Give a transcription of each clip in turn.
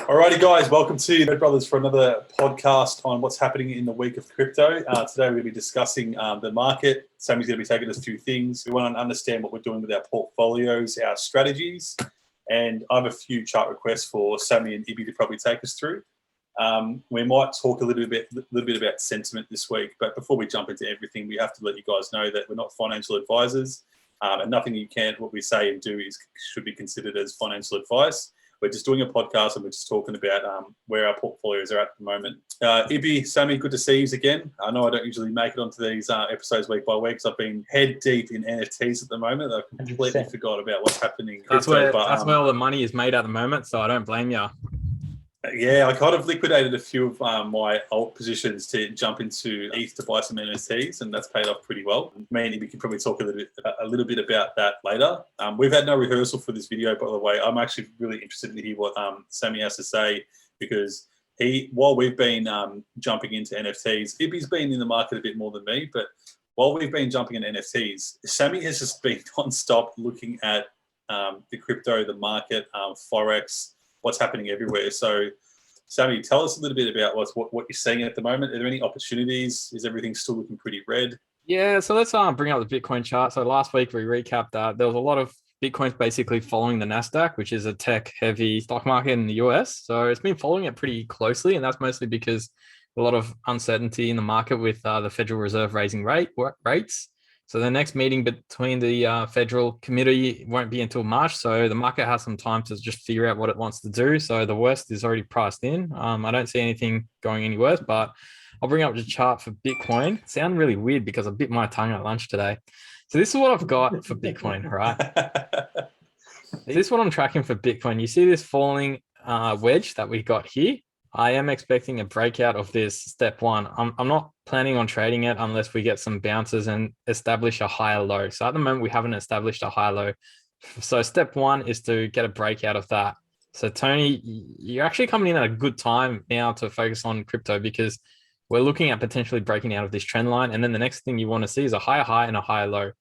Alrighty, guys, welcome to Red Brothers for another podcast on what's happening in the week of crypto. Today, we're going to be discussing the market. Sammy's going to be taking us through things. We want to understand what we're doing with our portfolios, our strategies, and I have a few chart requests for Sammy and Ibby to probably take us through. We might talk a little bit about sentiment this week, but before we jump into everything, we have to let you guys know that we're not financial advisors, and nothing what we say and do should be considered as financial advice. We're just doing a podcast and we're just talking about where our portfolios are at the moment. Ibby, Sammy, good to see you again. I know I don't usually make it onto these episodes week by week because I've been head deep in NFTs at the moment. I've completely 100%. Forgot about what's happening. That's where all the money is made at the moment, so I don't blame you. Yeah, I kind of liquidated a few of my alt positions to jump into ETH to buy some NFTs, and that's paid off pretty well. Mainly, we can probably talk a little bit about that later. We've had no rehearsal for this video, by the way. I'm actually really interested to hear what Sammy has to say, because while we've been jumping into NFTs, Ibby's been in the market a bit more than me, but while we've been jumping in NFTs, Sammy has just been non-stop looking at the crypto, the market, Forex, what's happening everywhere. So, Sammy, tell us a little bit about what you're seeing at the moment. Are there any opportunities? Is everything still looking pretty red? Yeah, so let's bring up the Bitcoin chart. So last week we recapped that there was a lot of Bitcoins basically following the NASDAQ, which is a tech-heavy stock market in the US. So it's been following it pretty closely, and that's mostly because a lot of uncertainty in the market with the Federal Reserve raising rates. So the next meeting between the federal committee won't be until March. So the market has some time to just figure out what it wants to do. So the worst is already priced in. I don't see anything going any worse, but I'll bring up the chart for Bitcoin. It sounded really weird because I bit my tongue at lunch today. So this is what I've got for Bitcoin, right? This is what I'm tracking for Bitcoin. You see this falling wedge that we got here? I am expecting a breakout of this step one. I'm not planning on trading it unless we get some bounces and establish a higher low. So at the moment, we haven't established a higher low. So step one is to get a breakout of that. So Tony, you're actually coming in at a good time now to focus on crypto, because we're looking at potentially breaking out of this trend line. And then the next thing you want to see is a higher high and a higher low.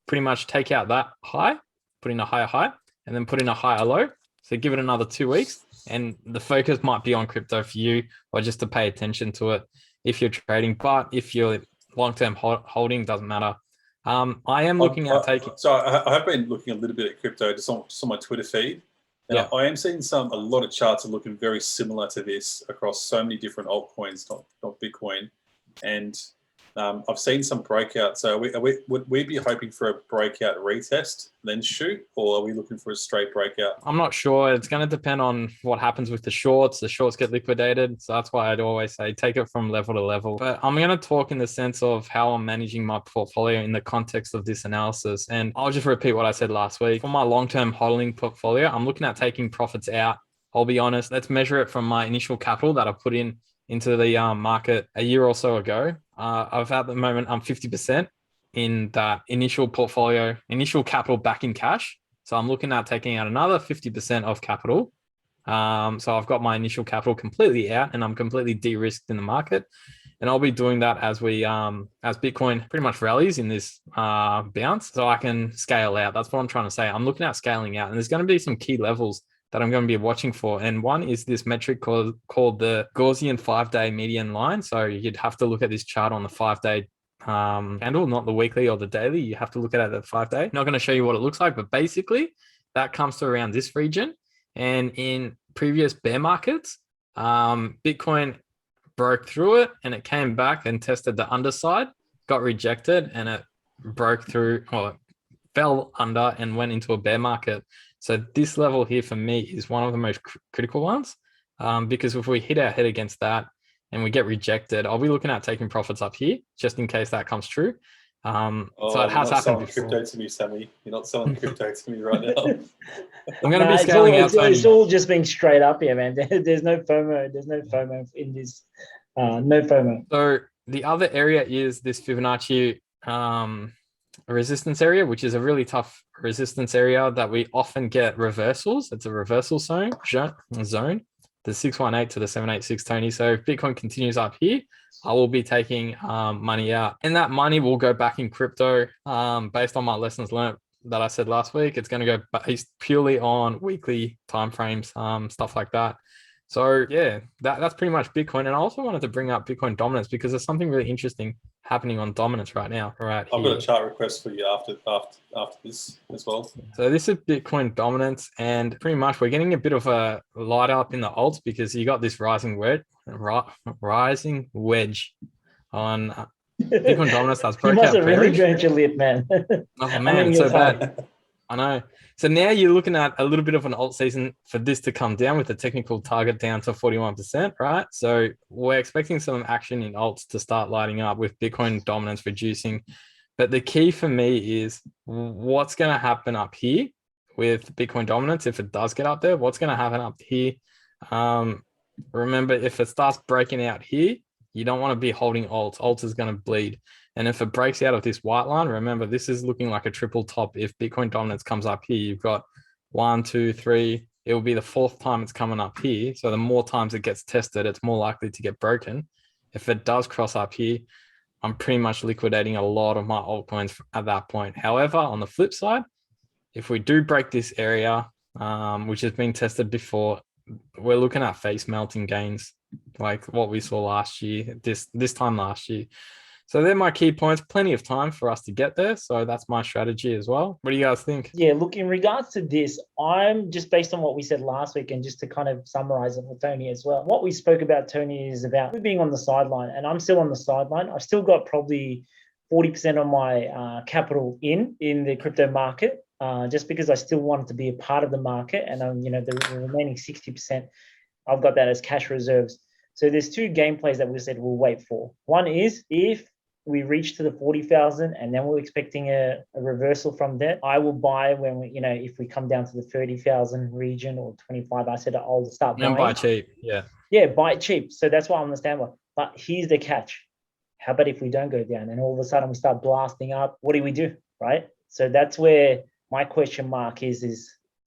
Pretty much take out that high, put in a higher high, and then put in a higher low. So give it another 2 weeks. And the focus might be on crypto for you, or just to pay attention to it if you're trading. But if you're long-term holding, doesn't matter. I am looking at taking. So I have been looking a little bit at crypto just on my Twitter feed. And yeah. I am seeing a lot of charts are looking very similar to this across so many different altcoins, not Bitcoin. And I've seen some breakouts. So would we be hoping for a breakout retest, then shoot, or are we looking for a straight breakout? I'm not sure. It's going to depend on what happens with the shorts. The shorts get liquidated. So that's why I'd always say take it from level to level. But I'm going to talk in the sense of how I'm managing my portfolio in the context of this analysis. And I'll just repeat what I said last week. For my long-term holding portfolio, I'm looking at taking profits out. I'll be honest. Let's measure it from my initial capital that I put into the market a year or so ago. At the moment, I'm 50% in that initial portfolio, initial capital back in cash. So I'm looking at taking out another 50% of capital. So I've got my initial capital completely out and I'm completely de-risked in the market. And I'll be doing that as Bitcoin pretty much rallies in this bounce, so I can scale out. That's what I'm trying to say. I'm looking at scaling out, and there's going to be some key levels that I'm going to be watching for. And one is this metric called the Gaussian 5-day median line. So you'd have to look at this chart on the 5-day candle, not the weekly or the daily. You have to look at it at the 5-day. Not going to show you what it looks like, but basically that comes to around this region. And in previous bear markets, Bitcoin broke through it and it came back and tested the underside, got rejected, and it broke through, or it fell under and went into a bear market. So this level here for me is one of the most critical ones, because if we hit our head against that and we get rejected, I'll be looking at taking profits up here just in case that comes true. So it has happened before. Crypto to me, Sammy. You're not selling crypto to me right now. I'm going to be scaling out. It's all just being straight up here, man. There's no FOMO. There's no FOMO in this. No FOMO. So the other area is this Fibonacci resistance area, which is a really tough resistance area that we often get reversals. It's a reversal zone, the 618 to the 786, Tony. So if Bitcoin continues up here, I will be taking money out, and that money will go back in crypto based on my lessons learned that I said last week. It's going to go based purely on weekly timeframes, stuff like that. So yeah, that's pretty much Bitcoin. And I also wanted to bring up Bitcoin dominance because there's something really interesting happening on dominance right now, right I've here. got a chart request for you after this as well. So this is Bitcoin dominance, and pretty much we're getting a bit of a light up in the alts because you got this rising wedge on Bitcoin dominance that's You broke must out have really bearish. burnt your lip, man. Oh I man, mean, so your tongue. bad. I know. So now you're looking at a little bit of an alt season for this to come down with the technical target down to 41%, right? So we're expecting some action in alts to start lighting up with Bitcoin dominance reducing. But the key for me is what's going to happen up here with Bitcoin dominance if it does get up there. What's going to happen up here? Remember, if it starts breaking out here, you don't want to be holding alts. Alts is going to bleed. And if it breaks out of this white line, remember, this is looking like a triple top. If Bitcoin dominance comes up here, you've got 1, 2, 3. It will be the fourth time it's coming up here. So the more times it gets tested, it's more likely to get broken. If it does cross up here, I'm pretty much liquidating a lot of my altcoins at that point. However, on the flip side, if we do break this area, which has been tested before, we're looking at face melting gains like what we saw last year, this time last year. So they're my key points. Plenty of time for us to get there. So that's my strategy as well. What do you guys think? Yeah, look, in regards to this, I'm just based on what we said last week and just to kind of summarize it with Tony as well. What we spoke about, Tony, is about being on the sideline, and I'm still on the sideline. I've still got probably 40% of my capital in the crypto market, just because I still wanted to be a part of the market. And the remaining 60%, I've got that as cash reserves. So there's two gameplays that we said we'll wait for. One is if we reach to the 40,000 and then we're expecting a reversal from that, I will buy when if we come down to the 30,000 region or 25, I said I'll start buying. And buy cheap, yeah. Yeah, buy it cheap. So that's why I'm on the standby. But here's the catch. How about if we don't go down and all of a sudden we start blasting up? What do we do, right? So that's where my question mark is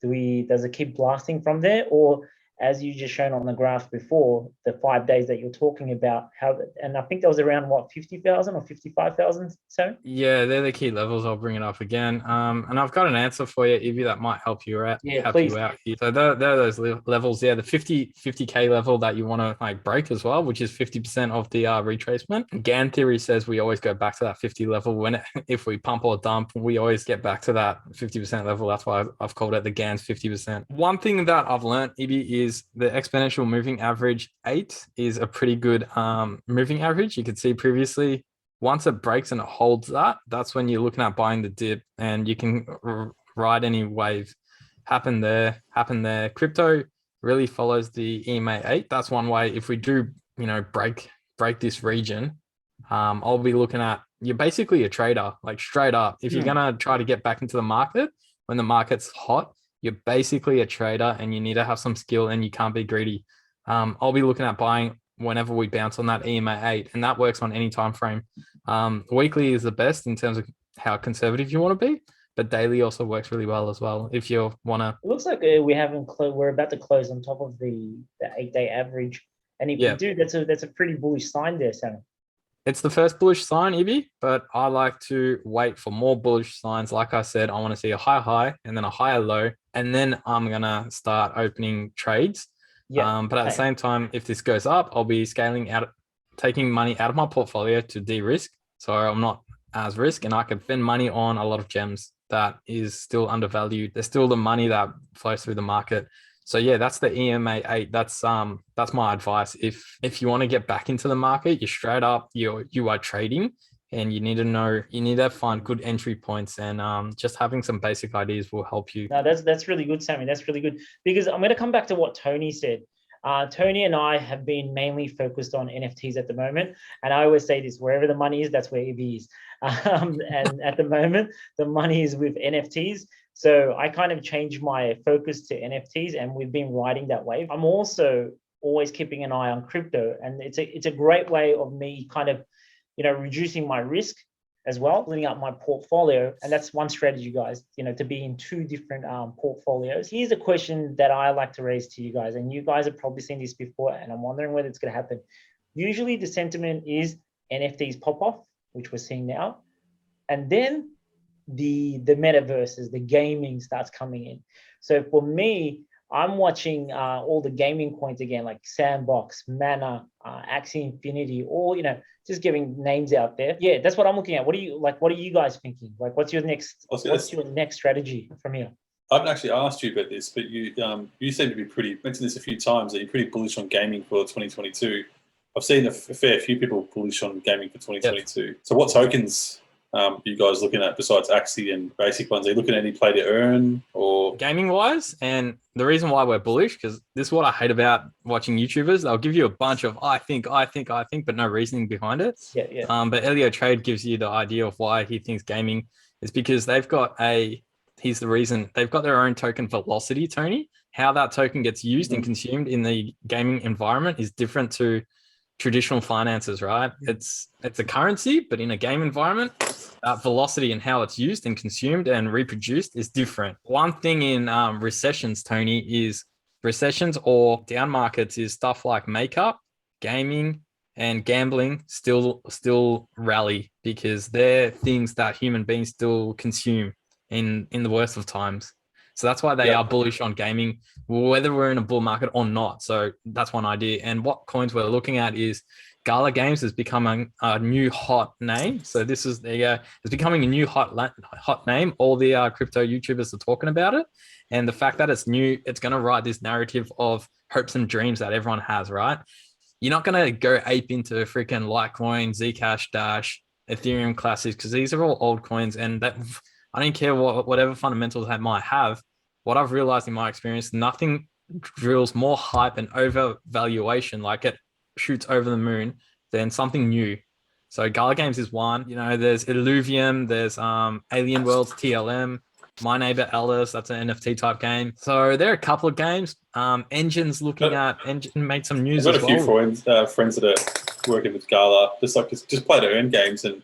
does it keep blasting from there? Or as you just shown on the graph before, the 5 days that you're talking about, and I think that was around 50,000 or 55,000. So yeah, they're the key levels. I'll bring it up again. And I've got an answer for you, Evie, that might help you out. Yeah, help please. you out here. So there are those levels. Yeah, the 50K level that you want to break as well, which is 50% of the retracement. GAN theory says we always go back to that 50 level if we pump or dump, we always get back to that 50% level. That's why I've called it the GAN's 50%. One thing that I've learned, Evie, is the exponential moving average 8 is a pretty good moving average. You could see previously, once it breaks and it holds that's when you're looking at buying the dip, and you can ride any wave. Happen there. Crypto really follows the EMA 8. That's one way. If we do, break this region, I'll be looking at, you're basically a trader, like straight up. If you're gonna try to get back into the market when the market's hot, you're basically a trader and you need to have some skill and you can't be greedy. I'll be looking at buying whenever we bounce on that EMA 8, and that works on any time frame. Weekly is the best in terms of how conservative you want to be, but daily also works really well as well if you want to. It looks like we're about to close on top of the 8-day average, and if we do, that's a pretty bullish sign there, Sam. It's the first bullish sign, Ibby, but I like to wait for more bullish signs. Like I said, I want to see a high and then a higher low, and then I'm going to start opening trades. Yeah. But at the same time, if this goes up, I'll be scaling out, taking money out of my portfolio to de-risk. So I'm not as risk, and I can spend money on a lot of gems that is still undervalued. There's still the money that flows through the market. So yeah, that's the EMA 8. That's my advice. If you want to get back into the market, you're straight up, you are trading, and you need to find good entry points, and just having some basic ideas will help you. No, that's really good, Sammy. That's really good, because I'm going to come back to what Tony said. Tony and I have been mainly focused on NFTs at the moment, and I always say this: wherever the money is, that's where EV is. And at the moment, the money is with NFTs. So I kind of changed my focus to NFTs, and we've been riding that wave. I'm also always keeping an eye on crypto, and it's a great way of me kind of, reducing my risk as well, building up my portfolio. And that's one strategy, guys, to be in two different portfolios. Here's a question that I like to raise to you guys, and you guys have probably seen this before, and I'm wondering whether it's going to happen. Usually the sentiment is NFTs pop off, which we're seeing now, and then the metaverses, the gaming starts coming in. So for me, I'm watching all the gaming coins again, like Sandbox, Mana, Axie Infinity, all, just giving names out there. Yeah, that's what I'm looking at. What are you guys thinking? Like, what's your next strategy from here? I haven't actually asked you about this, but you seem to be mentioned this a few times, that you're pretty bullish on gaming for 2022. I've seen a fair few people bullish on gaming for 2022. Yep. So what tokens are you guys looking at besides Axie and basic ones? Are you looking at any play to earn or gaming wise? And the reason why we're bullish, because this is what I hate about watching YouTubers. They'll give you a bunch of I think, but no reasoning behind it. Yeah. But Elio Trade gives you the idea of why he thinks gaming is because he's the reason they've got their own token velocity, Tony. How that token gets used and consumed in the gaming environment is different to traditional finances, right? It's a currency, but in a game environment, velocity and how it's used and consumed and reproduced is different. One thing in recessions, Tony, is recessions or down markets is stuff like makeup, gaming, and gambling still rally because they're things that human beings still consume in the worst of times. So that's why they are bullish on gaming, whether we're in a bull market or not. So that's one idea. And what coins we're looking at is Gala Games is becoming a new hot name. So this is it's becoming a new hot name. All the crypto YouTubers are talking about it. And the fact that it's new, it's going to ride this narrative of hopes and dreams that everyone has, right? You're not going to go ape into freaking Litecoin, Zcash, Dash, Ethereum Classics, because these are all old coins. And that I don't care whatever fundamentals they might have. What I've realized in my experience, nothing drills more hype and overvaluation, like it shoots over the moon, than something new. So Gala Games is one. There's Illuvium, there's Alien Worlds, TLM, My Neighbor Alice, that's an NFT type game. So there are a couple of games. Engine's looking at Engine made some news as well. I've got a few friends that are working with Gala, just play to earn games. And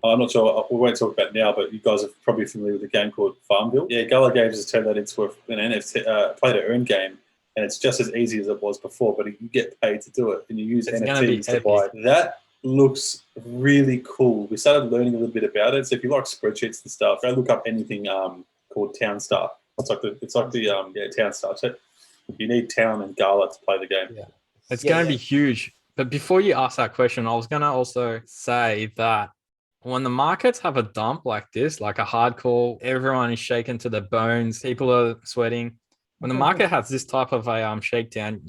I'm not sure, we won't talk about it now, but you guys are probably familiar with a game called Farmville. Yeah, Gala Games has turned that into an NFT play to earn game, and it's just as easy as it was before, but you get paid to do it, and you use NFTs to buy. That looks really cool. We started learning a little bit about it. So if you like spreadsheets and stuff, go look up anything called Townstar. It's like the Townstar. So you need Town and Gala to play the game. Yeah, it's going to be huge. But before you ask that question, I was going to also say that when the markets have a dump like this, like a hardcore, everyone is shaken to the bones, people are sweating. When the market has this type of a shakedown,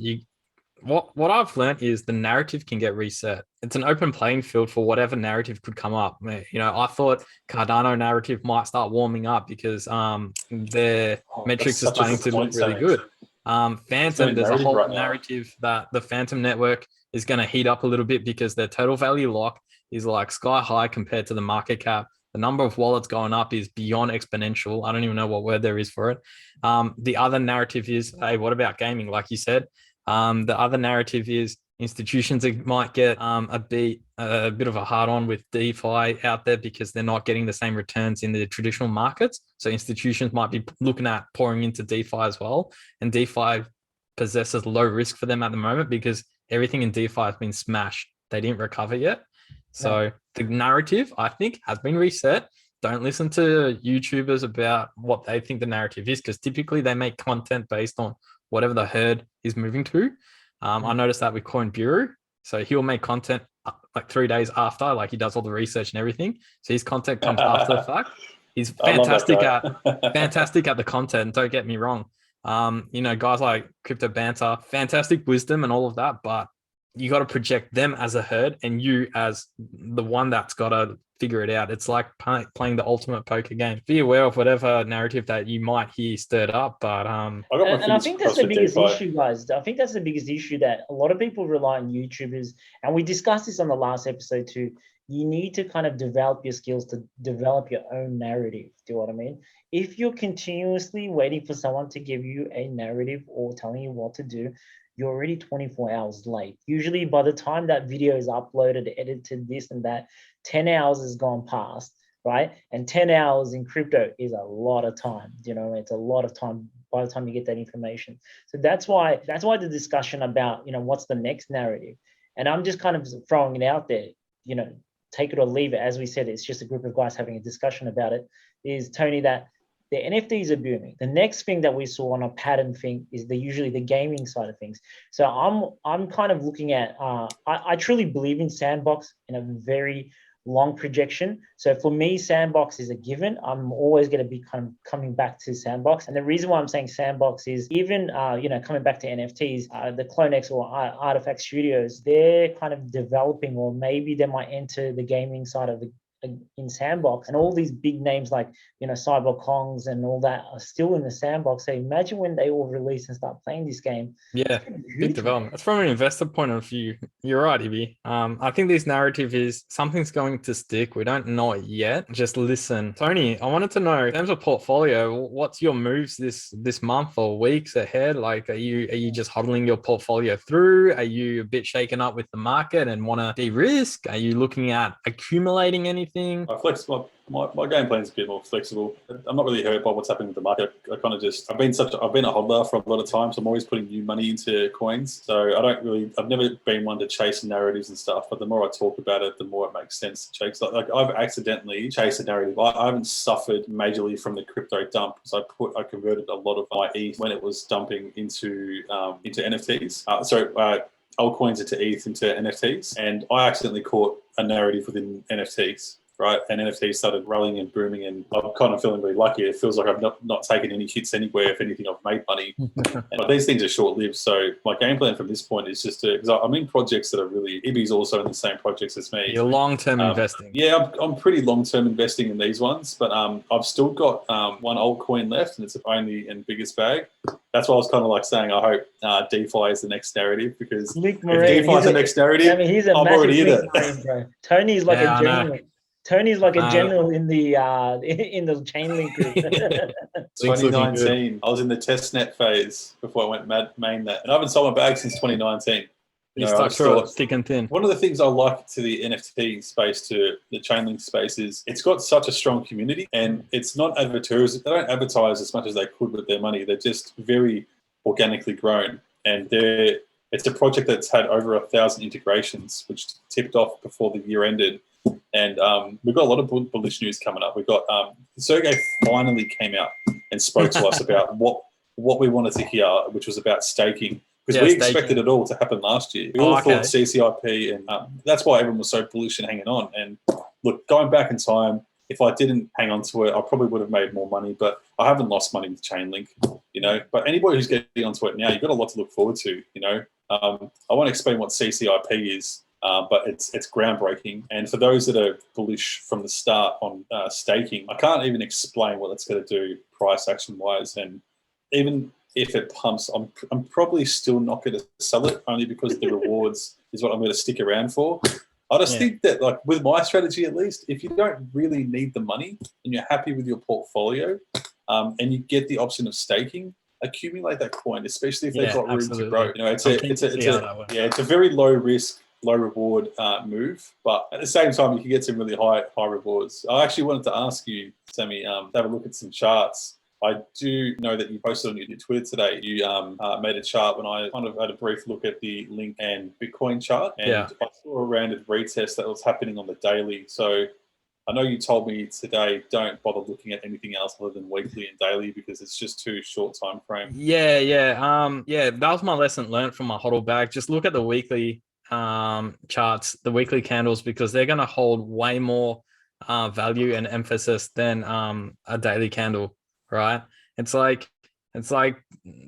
what I've learned is the narrative can get reset. It's an open playing field for whatever narrative could come up. I thought Cardano narrative might start warming up because their metrics are starting to look really good. Phantom, there's a whole narrative that the Phantom network is going to heat up a little bit because their total value lock is like sky high compared to the market cap. The number of wallets going up is beyond exponential. I don't even know what word there is for it. The other narrative is, hey, what about gaming? Like you said, the other narrative is institutions might get a bit of a hard on with DeFi out there because they're not getting the same returns in the traditional markets. So institutions might be looking at pouring into DeFi as well. And DeFi possesses low risk for them at the moment because everything in DeFi has been smashed. They didn't recover yet. So the narrative, I think, has been reset. Don't listen to YouTubers about what they think the narrative is, because typically they make content based on whatever the herd is moving to. I noticed that with Coin Bureau. So he'll make content like 3 days after, like he does all the research and everything. So his content comes after the fact. He's fantastic at the content. Don't get me wrong. Guys like Crypto Banter, fantastic wisdom and all of that, but you got to project them as a herd and you as the one that's got to figure it out. It's like playing the ultimate poker game. Be aware of whatever narrative that you might hear stirred up. But I think that's the biggest issue, guys. I think that's the biggest issue, that a lot of people rely on YouTubers, and we discussed this on the last episode too. You need to kind of develop your skills to develop your own narrative. Do you know what I mean? If you're continuously waiting for someone to give you a narrative or telling you what to do, you're already 24 hours late. Usually by the time that video is uploaded, edited, this and that, 10 hours has gone past, right? And 10 hours in crypto is a lot of time. It's a lot of time by the time you get that information. So that's why the discussion about, what's the next narrative. And I'm just kind of throwing it out there, take it or leave it. As we said, it's just a group of guys having a discussion about it. Is, Tony, that the NFTs are booming. The next thing that we saw on a pattern thing is usually the gaming side of things. So I'm kind of looking at, I truly believe in Sandbox in a very long projection. So for me, Sandbox is a given. I'm always going to be kind of coming back to Sandbox. And the reason why I'm saying Sandbox is even, coming back to NFTs, the Clonex or Artifact Studios, they're kind of developing, or maybe they might enter the gaming side of the in Sandbox, and all these big names like Cyber Kongs and all that are still in the Sandbox. So imagine when they all release and start playing this game. Yeah, big development. That's from an investor point of view. You're right, Ibby. I think this narrative is something's going to stick. We don't know it yet. Just listen. Tony, I wanted to know, in terms of portfolio, what's your moves this month or weeks ahead? Like, are you just huddling your portfolio through? Are you a bit shaken up with the market and want to de-risk? Are you looking at accumulating anything? My game plan is a bit more flexible. I'm not really hurt by what's happening with the market. I kind of just I've been a hodler for a lot of time, so I'm always putting new money into coins. So I've never been one to chase narratives and stuff. But the more I talk about it, the more it makes sense to chase. Like I've accidentally chased a narrative. I haven't suffered majorly from the crypto dump because I converted a lot of my ETH when it was dumping into NFTs. Altcoins into ETH into NFTs, and I accidentally caught a narrative within NFTs, right? And NFTs started rallying and booming, and I'm kind of feeling really lucky. It feels like I've not taken any hits anywhere. If anything, I've made money. But these things are short-lived, so my game plan from this point is just because I'm in projects that are really. Ibby's also in the same projects as me. You're long-term investing. Yeah, I'm pretty long-term investing in these ones, but I've still got one altcoin left, and it's only in biggest bag. That's why I was kind of like saying I hope DeFi is the next narrative, because if DeFi is the next narrative, I'm already in it. Bro. Tony's like a general. Tony's like a general in the Chainlink group. 2019, I was in the testnet phase before I went mainnet, and I haven't sold my bag since 2019. You stuck through it thick and thin. One of the things I like to the NFT space, to the Chainlink space, is it's got such a strong community, and it's not advertisers. They don't advertise as much as they could with their money. They're just very organically grown, and it's a project that's had over 1,000 integrations, which tipped off before the year ended. And we've got a lot of bullish news coming up. We've got Sergey finally came out and spoke to us about what we wanted to hear, which was about staking. Because we expected it all to happen last year. We all thought CCIP, and that's why everyone was so bullish and hanging on. And look, going back in time, if I didn't hang on to it, I probably would have made more money. But I haven't lost money with Chainlink, But anybody who's getting onto it now, you've got a lot to look forward to, I won't explain what CCIP is, but it's groundbreaking. And for those that are bullish from the start on staking, I can't even explain what it's going to do price action-wise. And even if it pumps, I'm probably still not going to sell it, only because the rewards is what I'm going to stick around for. I just think that, like, with my strategy at least, if you don't really need the money and you're happy with your portfolio, and you get the option of staking, accumulate that coin, especially if they've got room to grow. It's a very low risk, low reward move, but at the same time, you can get some really high rewards. I actually wanted to ask you, Sammy, to have a look at some charts. I do know that you posted on your Twitter today. You made a chart when I kind of had a brief look at the Link and Bitcoin chart, and I saw a rounded retest that was happening on the daily. So I know you told me today, don't bother looking at anything else other than weekly and daily, because it's just too short time frame. That was my lesson learned from my hodl bag. Just look at the weekly charts, the weekly candles, because they're going to hold way more value and emphasis than a daily candle. Right? It's like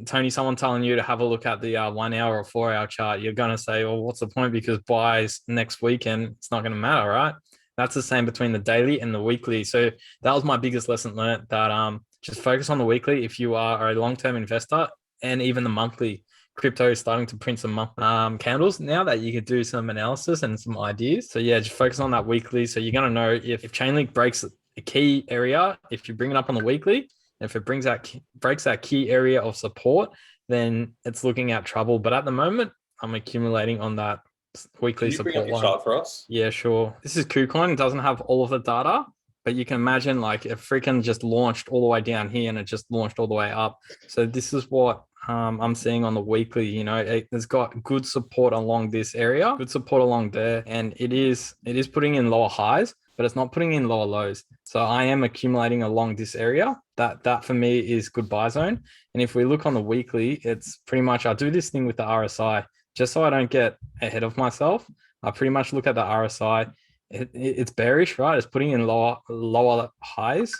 Tony, someone telling you to have a look at the 1 hour or 4 hour chart. You're going to say, well, what's the point? Because buys next weekend, it's not going to matter, right? That's the same between the daily and the weekly. So that was my biggest lesson learned, that just focus on the weekly if you are a long-term investor, and even the monthly. Crypto is starting to print some candles now that you could do some analysis and some ideas. So yeah, just focus on that weekly. So you're going to know if Chainlink breaks a key area, if you bring it up on the weekly. If it breaks that key area of support, then it's looking at trouble. But at the moment, I'm accumulating on that weekly support line. Can you bring up your chart for us? Yeah, sure. This is KuCoin. It doesn't have all of the data, but you can imagine, like, it freaking just launched all the way down here and it just launched all the way up. So this is what I'm seeing on the weekly. It's got good support along this area, good support along there, and it is putting in lower highs. but it's not putting in lower lows. So I am accumulating along this area. That for me is good buy zone. And if we look on the weekly, it's pretty much, I do this thing with the RSI just so I don't get ahead of myself. I pretty much look at the RSI. It's bearish, right? It's putting in lower highs.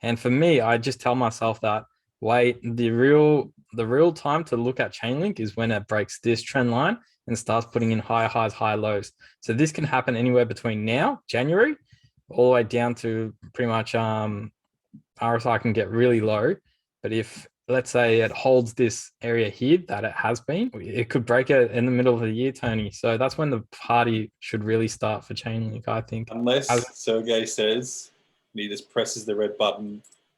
And for me, I just tell myself that, wait, the real time to look at Chainlink is when it breaks this trend line and starts putting in high highs, high lows. So this can happen anywhere between now, January, all the way down to pretty much RSI can get really low. But if, let's say, it holds this area here that it has been, it could break it in the middle of the year, Tony. So that's when the party should really start for Chainlink, I think. Unless Sergey says, and he just presses the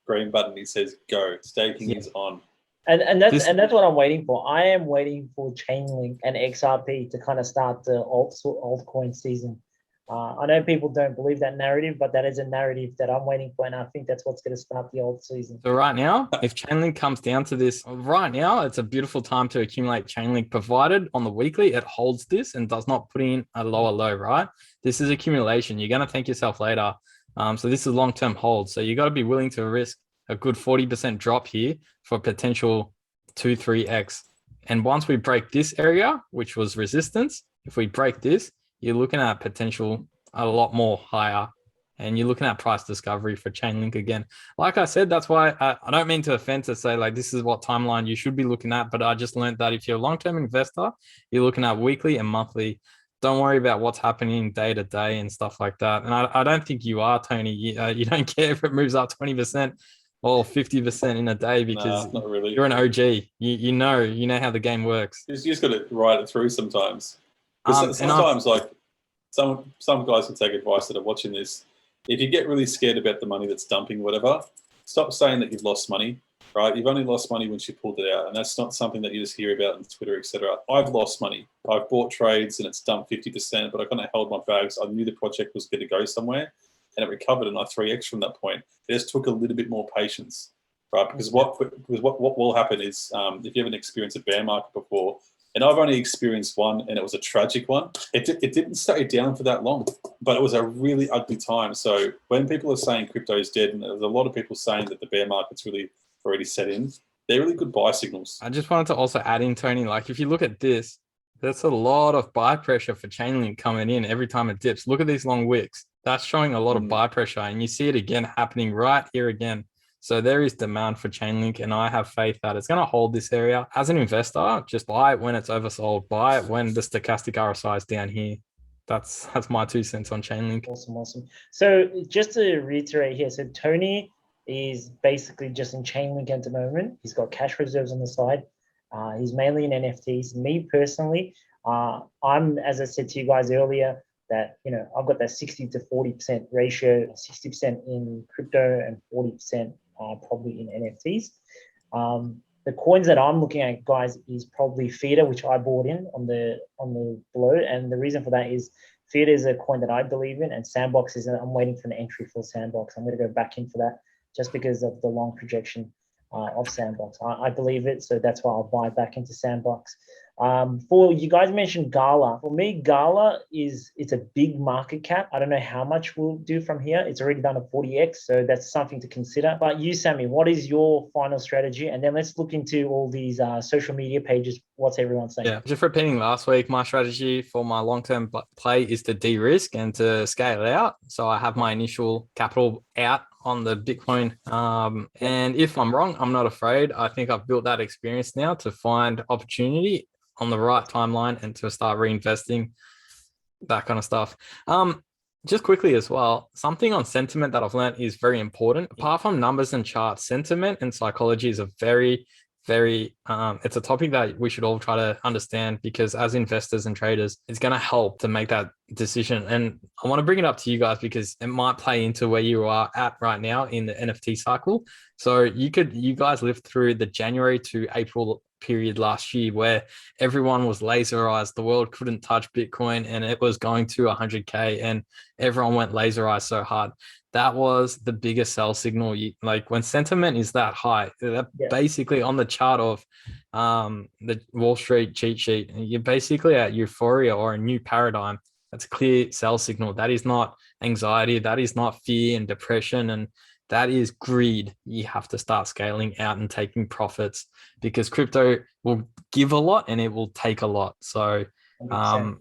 green button, he says, go, staking is on. And that's what I'm waiting for. I am waiting for Chainlink and XRP to kind of start the altcoin season. I know people don't believe that narrative, but that is a narrative that I'm waiting for, and I think that's what's going to start the alt season. So right now, if Chainlink comes down to this, right now, it's a beautiful time to accumulate Chainlink, provided on the weekly it holds this and does not put in a lower low, right? This is accumulation. You're going to thank yourself later. So this is long-term hold. So you got to be willing to risk a good 40% drop here for potential 2-3x. And once we break this area, which was resistance, if we break this, you're looking at potential a lot more higher, and you're looking at price discovery for Chainlink again. Like I said, that's why I don't mean to offend to say like this is what timeline you should be looking at, but I just learned that if you're a long-term investor, you're looking at weekly and monthly. Don't worry about what's happening day to day and stuff like that. And I don't think you are, Tony. You don't care if it moves up 20% or 50% in a day, because not really. You're an OG. You know how the game works. You just got to ride it through sometimes. Sometimes, like some guys can take advice that are watching this. If you get really scared about the money that's dumping, whatever, stop saying that you've lost money. Right? You've only lost money once you pulled it out, and that's not something that you just hear about on Twitter, etc. I've lost money. I've bought trades and it's dumped 50%, but I kind of held my bags. I knew the project was going to go somewhere, and it recovered, and I 3x from that point. It just took a little bit more patience, right? Because what will happen is, if you haven't experienced a bear market before, and I've only experienced one, and it was a tragic one. It didn't stay down for that long, but it was a really ugly time. So when people are saying crypto is dead, and there's a lot of people saying that the bear market's really already set in, they're really good buy signals. I just wanted to also add in, Tony, like if you look at this, that's a lot of buy pressure for Chainlink coming in every time it dips. Look at these long wicks. That's showing a lot of buy pressure, and you see it again happening right here again. So there is demand for Chainlink, and I have faith that it's going to hold this area. As an investor, just buy it when it's oversold. Buy it when the stochastic RSI is down here. That's my 2 cents on Chainlink. Awesome. So just to reiterate here, so Tony is basically just in Chainlink at the moment. He's got cash reserves on the side. He's mainly in NFTs. Me personally, I'm, as I said to you guys earlier, that I've got that 60 to 40% ratio, 60% in crypto and 40% probably in NFTs. The coins that I'm looking at, guys, is probably Theater, which I bought in on the below, and the reason for that is Theater is a coin that I believe in, and Sandbox is. I'm waiting for an entry for Sandbox. I'm going to go back in for that just because of the long projection of Sandbox. I believe it, so that's why I'll buy back into Sandbox. For you guys mentioned Gala. For me, Gala it's a big market cap. I don't know how much we'll do from here. It's already done a 40x, so that's something to consider. But you, Sammy, what is your final strategy? And then let's look into all these social media pages. What's everyone saying? Yeah, just repeating last week, my strategy for my long-term play is to de-risk and to scale it out. So I have my initial capital out on the Bitcoin. And if I'm wrong, I'm not afraid. I think I've built that experience now to find opportunity on the right timeline and to start reinvesting, that kind of stuff. Just quickly as well, something on sentiment that I've learned is very important. Apart from numbers and charts, sentiment and psychology is a very it's a topic that we should all try to understand, because as investors and traders, it's going to help to make that decision. And I want to bring it up to you guys because it might play into where you are at right now in the NFT cycle. So you guys lived through the January to April period last year where everyone was laserized. The world couldn't touch Bitcoin and it was going to 100K and everyone went laserized so hard. That was the biggest sell signal. Like when sentiment is that high, basically on the chart of the Wall Street cheat sheet, you're basically at euphoria or a new paradigm. That's a clear sell signal. That is not anxiety. That is not fear and depression, and that is greed. You have to start scaling out and taking profits, because crypto will give a lot and it will take a lot. So 100%.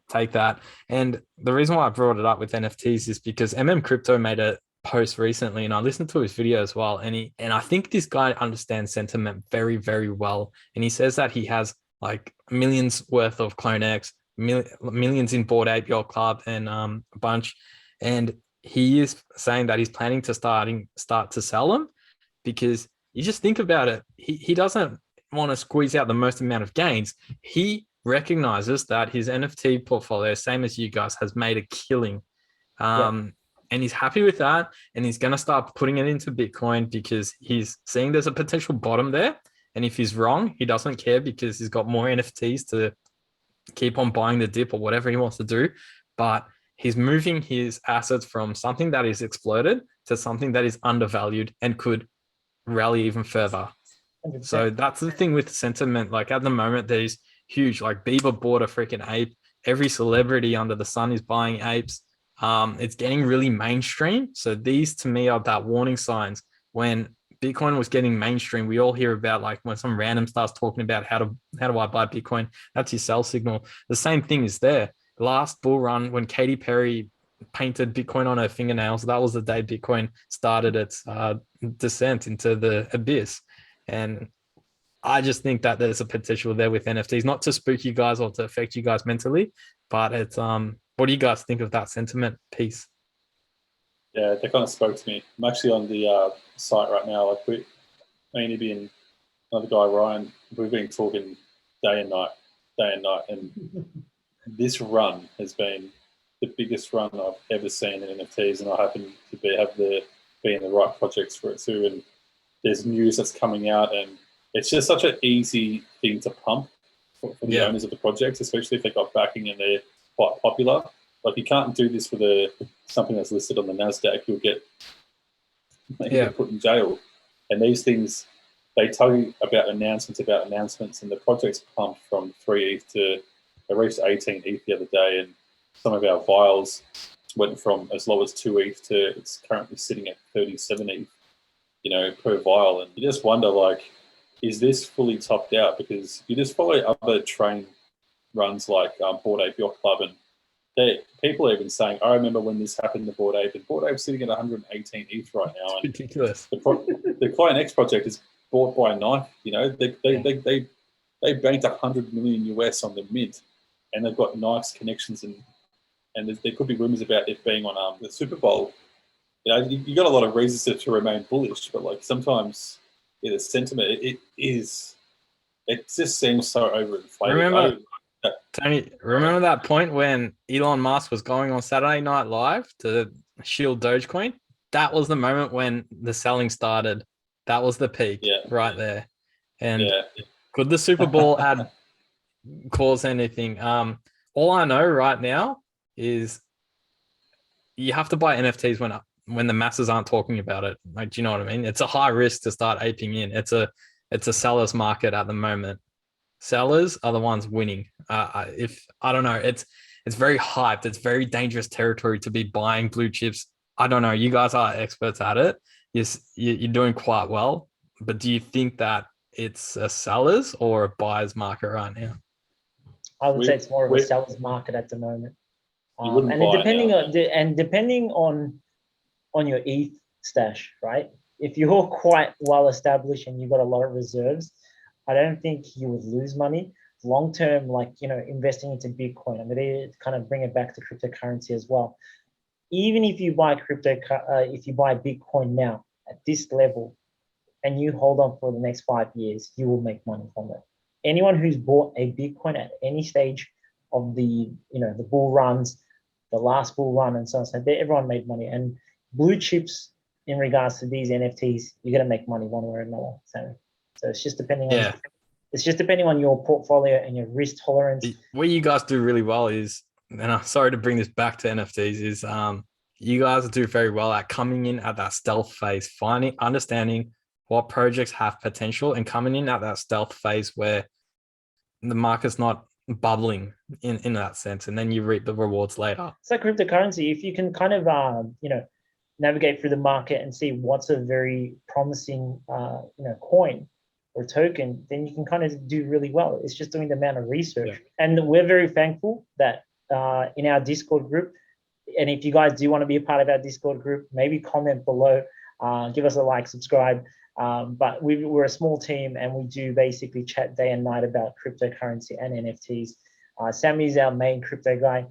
take that. And the reason why I brought it up with NFTs is because Crypto made a post recently, and I listened to his video as well. And I think this guy understands sentiment very, very well. And he says that he has like millions worth of Clone X, millions in Bored Ape Yacht Club, and a bunch. And he is saying that he's planning to start to sell them, because you just think about it. He doesn't want to squeeze out the most amount of gains. He recognizes that his NFT portfolio, same as you guys, has made a killing. And he's happy with that. And he's going to start putting it into Bitcoin, because he's seeing there's a potential bottom there. And if he's wrong, he doesn't care, because he's got more NFTs to keep on buying the dip or whatever he wants to do. But he's moving his assets from something that is exploded to something that is undervalued and could rally even further. 100%. So that's the thing with sentiment. Like at the moment, there's huge, like Bieber bought a freaking ape. Every celebrity under the sun is buying apes. It's getting really mainstream. So these to me are that warning signs. When Bitcoin was getting mainstream, we all hear about like when some random starts talking about how do I buy Bitcoin? That's your sell signal. The same thing is there. Last bull run, when Katy Perry painted Bitcoin on her fingernails, that was the day Bitcoin started its descent into the abyss. And I just think that there's a potential there with NFTs, not to spook you guys or to affect you guys mentally, but it's what do you guys think of that sentiment piece? Yeah, that kind of spoke to me. I'm actually on the site right now. Like me and Ibby and another guy, Ryan, we've been talking day and night, and this run has been the biggest run I've ever seen in NFTs, and I happen to be in the right projects for it too. And there's news that's coming out, and it's just such an easy thing to pump for the owners of the projects, especially if they got backing and they're quite popular. Like you can't do this with something that's listed on the NASDAQ. You'll get put in jail. And these things, they tell you about announcements, and the project's pumped from 3 ETH to, they reached 18 ETH the other day, and some of our vials went from as low as 2 ETH to it's currently sitting at 37 ETH, per vial. And you just wonder, like, is this fully topped out? Because you just follow other train runs like Bored Ape Yacht Club, and people are even saying, I remember when this happened to Bored Ape, and Bored Ape's sitting at 118 ETH right now. It's ridiculous. The Client X project is bought by Nike. They banked 100 million US on the mint, and they've got Nike's connections, and there could be rumors about it being on the Super Bowl. You got a lot of reasons to remain bullish, but like sometimes the sentiment it just seems so overinflated. Tony, remember that point when Elon Musk was going on Saturday Night Live to shield Dogecoin? That was the moment when the selling started. That was the peak right there. And could the Super Bowl cause anything? All I know right now is you have to buy NFTs when the masses aren't talking about it. Like, do you know what I mean? It's a high risk to start aping in. It's a seller's market at the moment. Sellers are the ones winning. If I don't know, it's very hyped. It's very dangerous territory to be buying blue chips. I don't know. You guys are experts at it. You're doing quite well. But do you think that it's a seller's or a buyer's market right now? I would say it's more of a seller's market at the moment. And depending on your ETH stash, right? If you're quite well established and you've got a lot of reserves, I don't think you would lose money long term. Like investing into Bitcoin. I'm going to kind of bring it back to cryptocurrency as well. Even if you buy if you buy Bitcoin now at this level, and you hold on for the next 5 years, you will make money from it. Anyone who's bought a Bitcoin at any stage of the the bull runs, the last bull run, and so on, everyone made money. And blue chips in regards to these NFTs, you're going to make money one way or another. So it's just depending on your portfolio and your risk tolerance. What you guys do really well is, and I'm sorry to bring this back to NFTs, is you guys do very well at coming in at that stealth phase, understanding what projects have potential, and coming in at that stealth phase where the market's not bubbling in that sense, and then you reap the rewards later. It's like cryptocurrency. If you can kind of navigate through the market and see what's a very promising coin or token, then you can kind of do really well. It's just doing the amount of research. Yeah. And we're very thankful that in our Discord group, and if you guys do want to be a part of our Discord group, maybe comment below, give us a like, subscribe. But we're a small team, and we do basically chat day and night about cryptocurrency and NFTs. Sammy's our main crypto guy.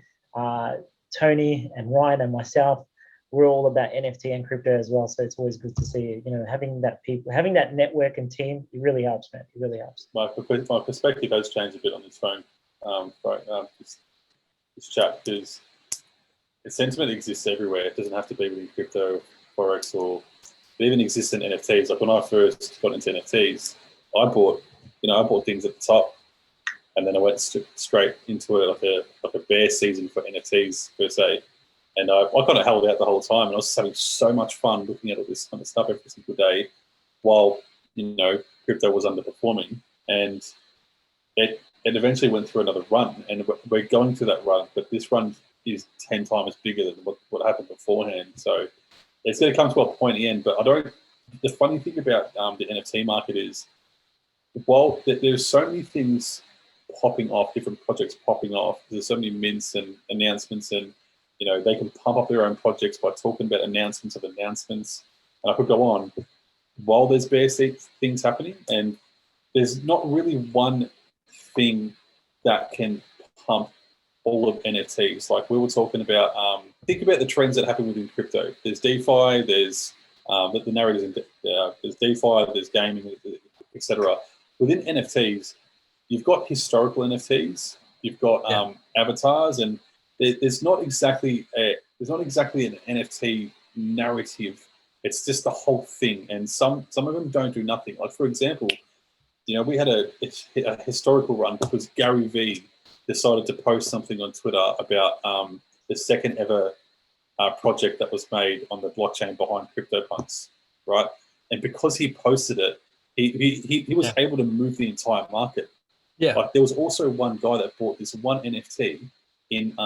Tony and Ryan and myself, we're all about NFT and crypto as well. So it's always good to see, having that network and team. It really helps, man. It really helps. My perspective has changed a bit on this phone, this chat, because the sentiment exists everywhere. It doesn't have to be within crypto, forex, or it even exists in NFTs. Like when I first got into NFTs, I bought things at the top, and then I went straight into it like a bear season for NFTs per se. And I kind of held out the whole time, and I was just having so much fun looking at all this kind of stuff every single day, while crypto was underperforming, and it eventually went through another run, and we're going through that run, but this run is 10 times bigger than what happened beforehand. So it's going to come to a point in the end. But the funny thing about the NFT market is, while there's so many things popping off, different projects popping off, there's so many mints and announcements, and they can pump up their own projects by talking about announcements of announcements. And I could go on. While there's bear things happening, and there's not really one thing that can pump all of NFTs. Like we were talking about, think about the trends that happen within crypto. There's DeFi, there's the narratives, there's DeFi, there's gaming, etc. Within NFTs, you've got historical NFTs, you've got avatars, and there's not exactly an NFT narrative. It's just the whole thing, and some of them don't do nothing. Like for example, we had a historical run because Gary V decided to post something on Twitter about the second ever project that was made on the blockchain behind CryptoPunks, right? And because he posted it, he was able to move the entire market. Yeah. Like there was also one guy that bought this one NFT in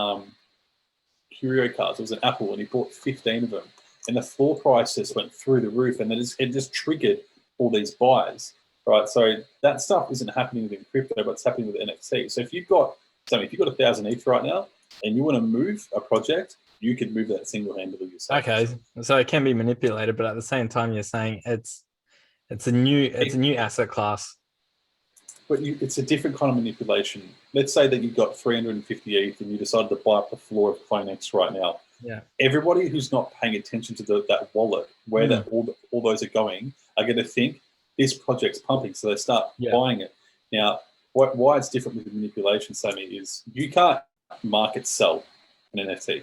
curio cards. It was an Apple, and he bought 15 of them. And the floor price just went through the roof, and then it just triggered all these buys, right? So that stuff isn't happening within crypto, but it's happening with NFT. So if you've got 1,000 ETH right now, and you want to move a project, you can move that single-handedly yourself. Okay, so it can be manipulated, but at the same time, you're saying it's a new asset class. But it's a different kind of manipulation. Let's say that you've got 350 ETH and you decided to buy up the floor of CloneX right now. Yeah. Everybody who's not paying attention to that wallet, where all those are going to think this project's pumping, so they start buying it. Now, why it's different with the manipulation, Sammy, is you can't market sell an NFT.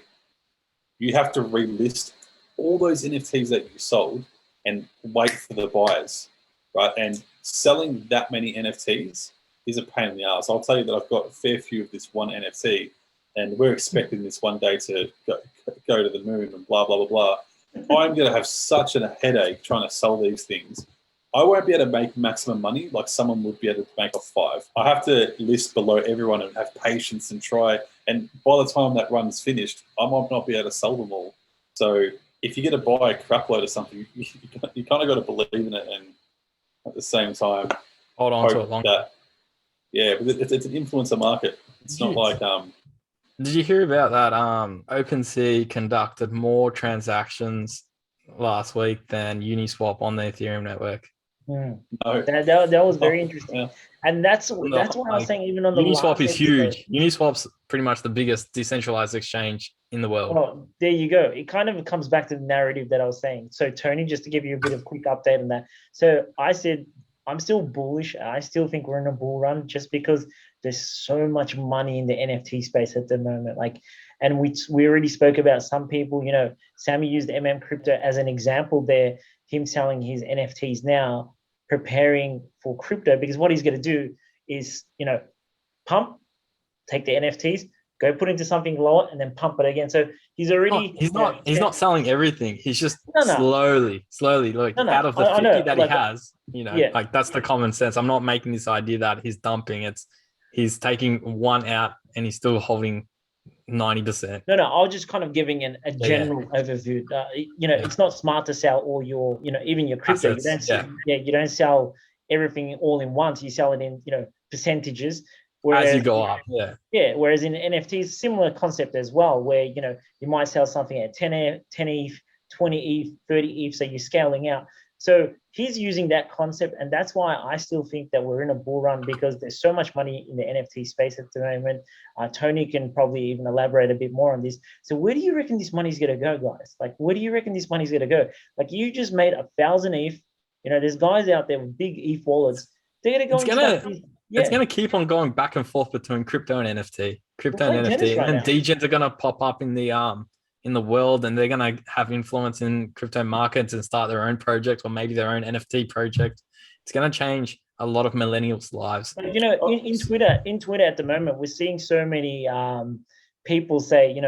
You have to relist all those NFTs that you sold and wait for the buyers, right? And selling that many NFTs is a pain in the ass. I'll tell you that I've got a fair few of this one NFT, and we're expecting this one day to go to the moon and blah, blah, blah, blah. I'm going to have such a headache trying to sell these things. I won't be able to make maximum money like someone would be able to make off 5. I have to list below everyone and have patience and try. And by the time that run's finished, I might not be able to sell them all. So if you're going to buy a crap load of something, you kind of got to believe in it, and at the same time, hold on to it longer. But it's an influencer market. It's not like Did you hear about that? OpenSea conducted more transactions last week than Uniswap on the Ethereum network. No. That was very interesting. Yeah. And that's what I was saying, even on the Uniswap is huge. Uniswap's pretty much the biggest decentralized exchange in the world. Well, there you go. It kind of comes back to the narrative that I was saying. So Tony, just to give you a bit of quick update on that. So I said, I'm still bullish. I still think we're in a bull run just because there's so much money in the NFT space at the moment. And we already spoke about some people, Sammy used Crypto as an example there, him selling his NFTs now, preparing for crypto, because what he's going to do is, pump, take the NFTs, go put into something lower, and then pump it again. So he's already he's not selling everything. He's just slowly out of the 50 that he has, like that's the common sense. I'm not making this idea that he's dumping. he's taking one out and he's still holding 90%. No, I was just kind of giving a general overview. It's not smart to sell all your, even your crypto. Assets, You don't sell everything all in once. You sell it in, percentages. As you go up, Whereas in NFTs, similar concept as well, where you might sell something at 10 ETH, 20 ETH, 30 ETH, so you're scaling out. So he's using that concept, and that's why I still think that we're in a bull run, because there's so much money in the NFT space at the moment. Tony can probably even elaborate a bit more on this. So where do you reckon this money's going to go, guys? Like, where do you reckon this money's going to go? Like, you just made 1,000 ETH. There's guys out there with big ETH wallets. They're going to go It's going to keep on going back and forth between crypto and NFT, and then degens are going to pop up in the world, and they're going to have influence in crypto markets and start their own projects, or maybe their own NFT project. It's going to change a lot of millennials' lives. But, in Twitter at the moment, we're seeing so many people say,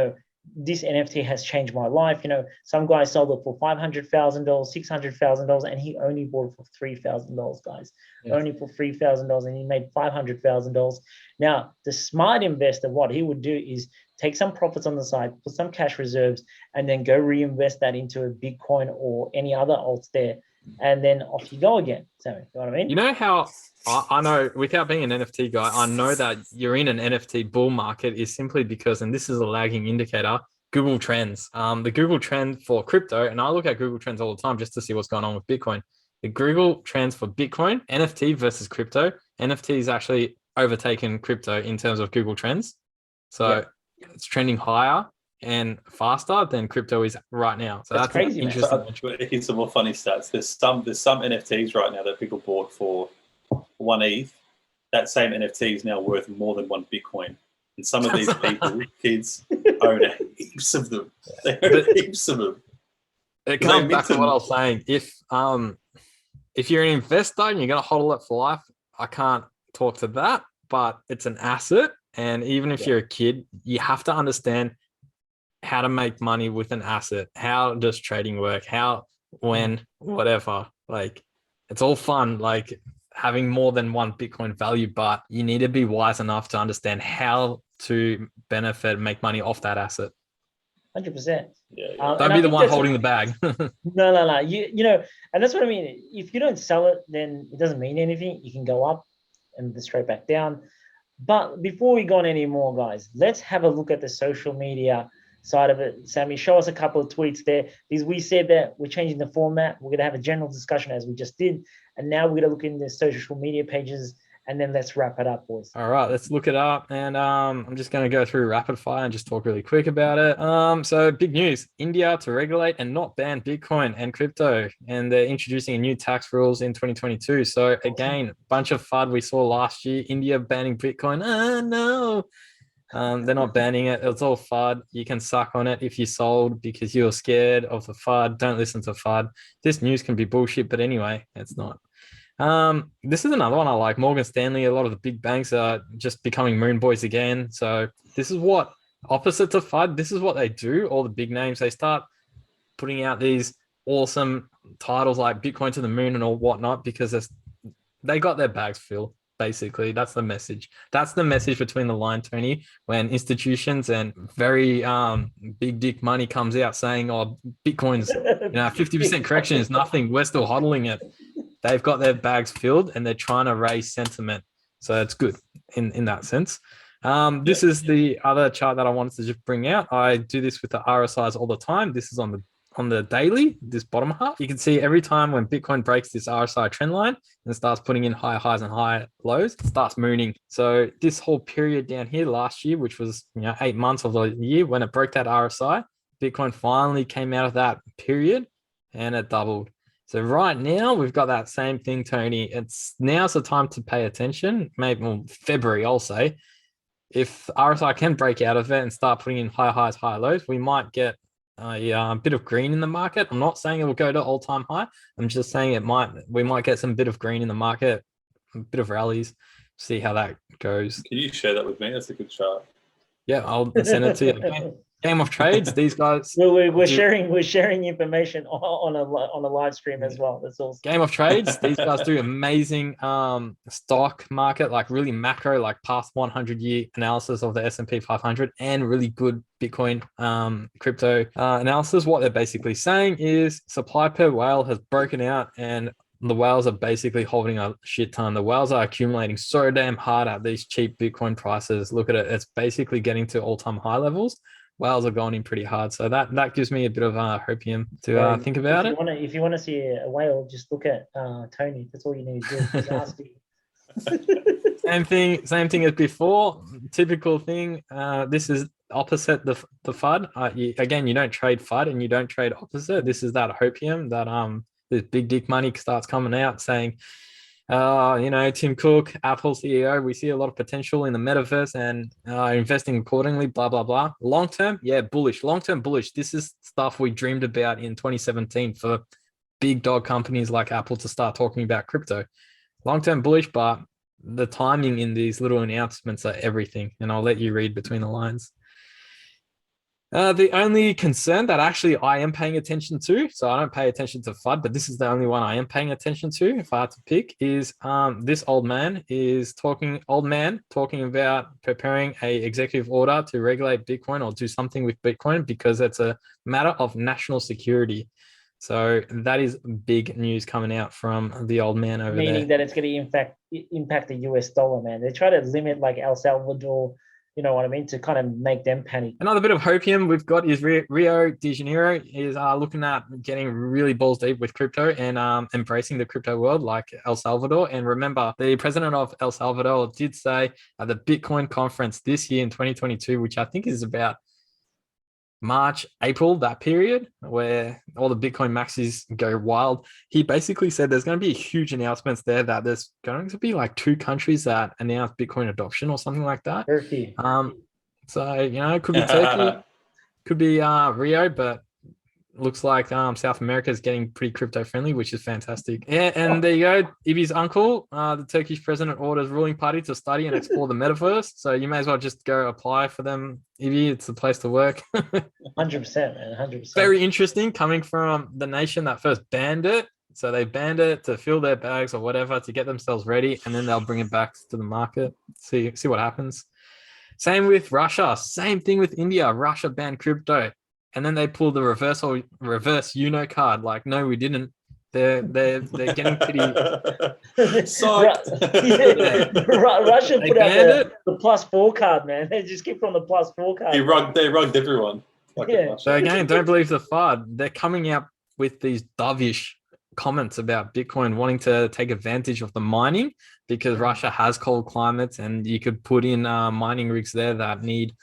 this NFT has changed my life. Some guy sold it for $500,000, $600,000, and he only bought it for $3,000, guys. Yeah. Only for $3,000, and he made $500,000. Now, the smart investor, what he would do is take some profits on the side, put some cash reserves, and then go reinvest that into a Bitcoin or any other alts there, and then off you go again. So, you know what I mean? You know how I know, without being an NFT guy, I know that you're in an NFT bull market is simply because, and this is a lagging indicator, Google Trends. The Google Trend for crypto, and I look at Google Trends all the time just to see what's going on with Bitcoin. The Google Trends for Bitcoin, NFT versus crypto, NFT is actually overtaken crypto in terms of Google Trends. So it's trending higher and faster than crypto is right now. So that's crazy. Interesting. Here's some more funny stats. There's some NFTs right now that people bought for 1 ETH. That same NFT is now worth more than 1 Bitcoin. And some of these people, kids, own heaps of them. They own heaps of them. It comes back to what I was saying. If you're an investor and you're going to hold it for life, I can't talk to that, but it's an asset. And even if you're a kid, you have to understand how to make money with an asset. How does trading work? How, when, whatever. Like, it's all fun, like having more than 1 Bitcoin value, but you need to be wise enough to understand how to benefit, make money off that asset. 100%. Don't be the one holding the bag. No. And that's what I mean. If you don't sell it, then it doesn't mean anything. You can go up and then straight back down. But before we go on any more, guys, let's have a look at the social media side of it. Sammy, show us a couple of tweets there, because we said that we're changing the format. We're going to have a general discussion as we just did. And now we're going to look in the social media pages, and then let's wrap it up, boys. All right, let's look it up. And I'm just going to go through rapid fire and just talk really quick about it. So big news, India to regulate and not ban Bitcoin and crypto. And they're introducing new tax rules in 2022. So again, bunch of FUD we saw last year, India banning Bitcoin. Oh, no. They're not banning it. It's all FUD. You can suck on it if you sold because you're scared of the FUD. Don't listen to FUD. This news can be bullshit, but anyway, it's not. This is another one I like. Morgan Stanley, a lot of the big banks are just becoming moon boys again. So this is what, opposite to FUD, this is what they do. All the big names, they start putting out these awesome titles like Bitcoin to the moon and all whatnot because they got their bags filled. Basically, that's the message. That's the message between the line, Tony, when institutions and very big dick money comes out saying, oh, Bitcoin's 50% correction is nothing. We're still hodling it. They've got their bags filled and they're trying to raise sentiment. So it's good in that sense. This is the other chart that I wanted to just bring out. I do this with the RSIs all the time. This is on the daily, this bottom half. You can see every time when Bitcoin breaks this RSI trend line and starts putting in high highs and high lows, it starts mooning. So this whole period down here last year, which was 8 months of the year, when it broke that RSI, Bitcoin finally came out of that period and it doubled. So right now we've got that same thing, Tony. Now's the time to pay attention. Maybe February, I'll say. If RSI can break out of it and start putting in high highs, high lows, we might get a bit of green in the market. I'm not saying it will go to all-time high. I'm just saying we might get some bit of green in the market, a bit of rallies, see how that goes. Can you share that with me? That's a good chart. Yeah, I'll send it to you. Game of Trades, these guys. We're sharing information on a live stream as well. That's awesome. Game of Trades, these guys do amazing stock market, like really macro, like past 100-year analysis of the S&P 500 and really good Bitcoin crypto analysis. What they're basically saying is supply per whale has broken out and the whales are basically holding a shit ton. The whales are accumulating so damn hard at these cheap Bitcoin prices. Look at it. It's basically getting to all-time high levels. Whales are going in pretty hard. So that gives me a bit of hopium to think about it. If you want to see a whale, just look at Tony. That's all you need to do. Just ask him. Same thing as before. Typical thing. This is opposite the FUD. Again, you don't trade FUD and you don't trade opposite. This is that hopium that this big dick money starts coming out saying, Tim Cook, Apple CEO, we see a lot of potential in the metaverse and investing accordingly, blah, blah, blah. Long term, yeah, bullish. Long term, bullish. This is stuff we dreamed about in 2017 for big dog companies like Apple to start talking about crypto. Long term, bullish, but the timing in these little announcements are everything. And I'll let you read between the lines. The only concern that actually I am paying attention to, so I don't pay attention to FUD, but this is the only one I am paying attention to, if I had to pick, is this old man talking about preparing a executive order to regulate Bitcoin or do something with Bitcoin because it's a matter of national security. So that is big news coming out from the old man over there. Meaning that it's going to impact the US dollar, man. They try to limit like El Salvador, you know what I mean, to kind of make them panic. Another bit of hopium we've got is Rio De Janeiro is looking at getting really balls deep with crypto and embracing the crypto world like El Salvador. And remember, the president of El Salvador did say at the Bitcoin conference this year in 2022, which I think is about March, April, that period where all the Bitcoin maxis go wild. He basically said there's going to be huge announcements there that there's going to be like 2 countries that announce Bitcoin adoption or something like that. Turkey. So, it could be Turkey, could be Rio, but looks like South America is getting pretty crypto friendly, which is fantastic. Yeah, and there you go. Ibi's uncle, the Turkish president, orders ruling party to study and explore the metaverse. So you may as well just go apply for them, Ibi. It's the place to work. 100%, man, 100%. Very interesting coming from the nation that first banned it. So they banned it to fill their bags or whatever to get themselves ready, and then they'll bring it back to the market. See what happens. Same with Russia. Same thing with India. Russia banned crypto. And then they pulled the reverse Uno card. Like, no, we didn't. They're getting pretty. Russia put out the +4 card, man. They just keep on the +4 card. They rugged everyone. So again, don't believe the FUD. They're coming out with these dovish comments about Bitcoin wanting to take advantage of the mining because Russia has cold climates and you could put in mining rigs there that need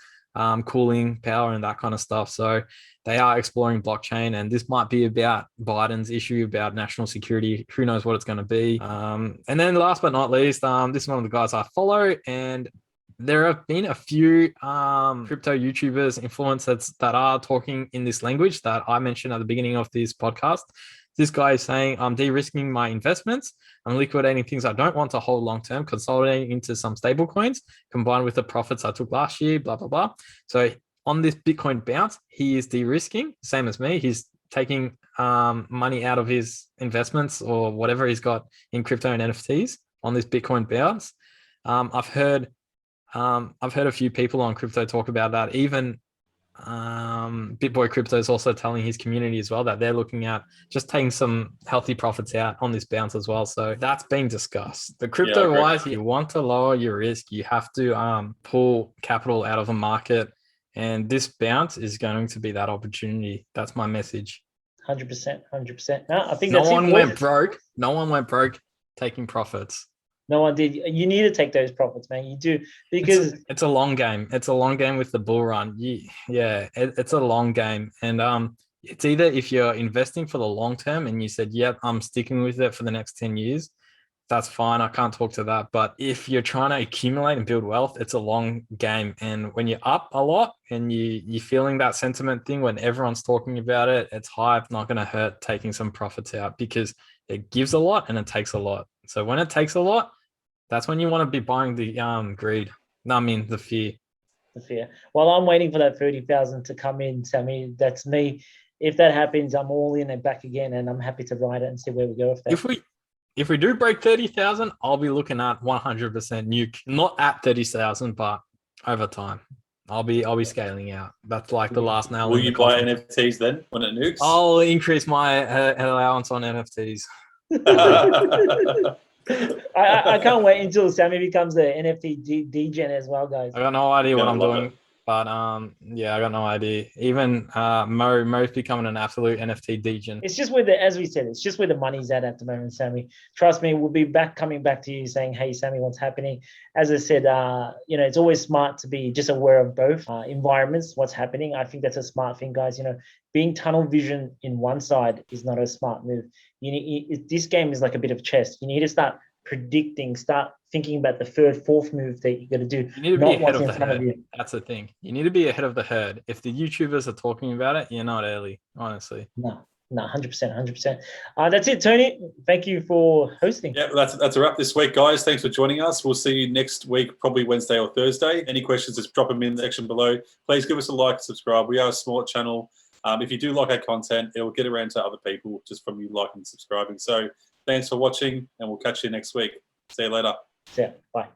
cooling power and that kind of stuff. So they are exploring blockchain, and this might be about Biden's issue about national security. Who knows what it's going to be. And then last but not least, this is one of the guys I follow, and there have been a few crypto YouTubers, influencers that are talking in this language that I mentioned at the beginning of this podcast. This guy is saying, I'm de-risking my investments. I'm liquidating things I don't want to hold long-term, consolidating into some stable coins, combined with the profits I took last year, blah, blah, blah. So on this Bitcoin bounce, he is de-risking, same as me. He's taking money out of his investments or whatever he's got in crypto and NFTs on this Bitcoin bounce. I've heard a few people on crypto talk about that. Even BitBoy Crypto is also telling his community as well that they're looking at just taking some healthy profits out on this bounce as well. So that's being discussed. The crypto wise, you want to lower your risk, you have to pull capital out of a market, and this bounce is going to be that opportunity. That's my message. 100%. No, I think no one went broke. No one went broke taking profits. No one did. You need to take those profits, man. You do, because it's a long game. It's a long game with the bull run. It's a long game. And it's either if you're investing for the long term and you said, yep, I'm sticking with it for the next 10 years, that's fine. I can't talk to that. But if you're trying to accumulate and build wealth, it's a long game. And when you're up a lot and you're feeling that sentiment thing when everyone's talking about it, it's hype, not going to hurt taking some profits out because it gives a lot and it takes a lot. So when it takes a lot, that's when you want to be buying the greed. No, I mean the fear. the fear. While I'm waiting for that 30,000 to come in, Sammy, that's me. If that happens, I'm all in and back again, and I'm happy to ride it and see where we go with that. If we do break 30,000, I'll be looking at 100% nuke, not at 30,000, but over time. I'll be scaling out. That's like the last nail. Will you buy NFTs then when it nukes? I'll increase my allowance on NFTs. I can't wait until Sammy becomes the NFT degen as well, guys. I got no idea what I'm doing, it. but yeah, I got no idea. Even Mo's becoming an absolute NFT degen. It's just as we said, it's just where the money's at the moment, Sammy. Trust me, we'll be coming back to you saying, hey, Sammy, what's happening? As I said, it's always smart to be just aware of both environments, what's happening. I think that's a smart thing, guys. Being tunnel vision in one side is not a smart move. This game is like a bit of chess. You need to start predicting, start thinking about the third, fourth move that you're going to do. You need to be ahead of the herd. That's the thing. You need to be ahead of the herd. If the YouTubers are talking about it, you're not early, honestly. No, 100%. That's it, Tony. Thank you for hosting. Yeah, that's a wrap this week, guys. Thanks for joining us. We'll see you next week, probably Wednesday or Thursday. Any questions, just drop them in the section below. Please give us a like, subscribe. We are a small channel. If you do like our content, it will get around to other people just from you liking and subscribing. So thanks for watching, and we'll catch you next week. See you later. Yeah, bye.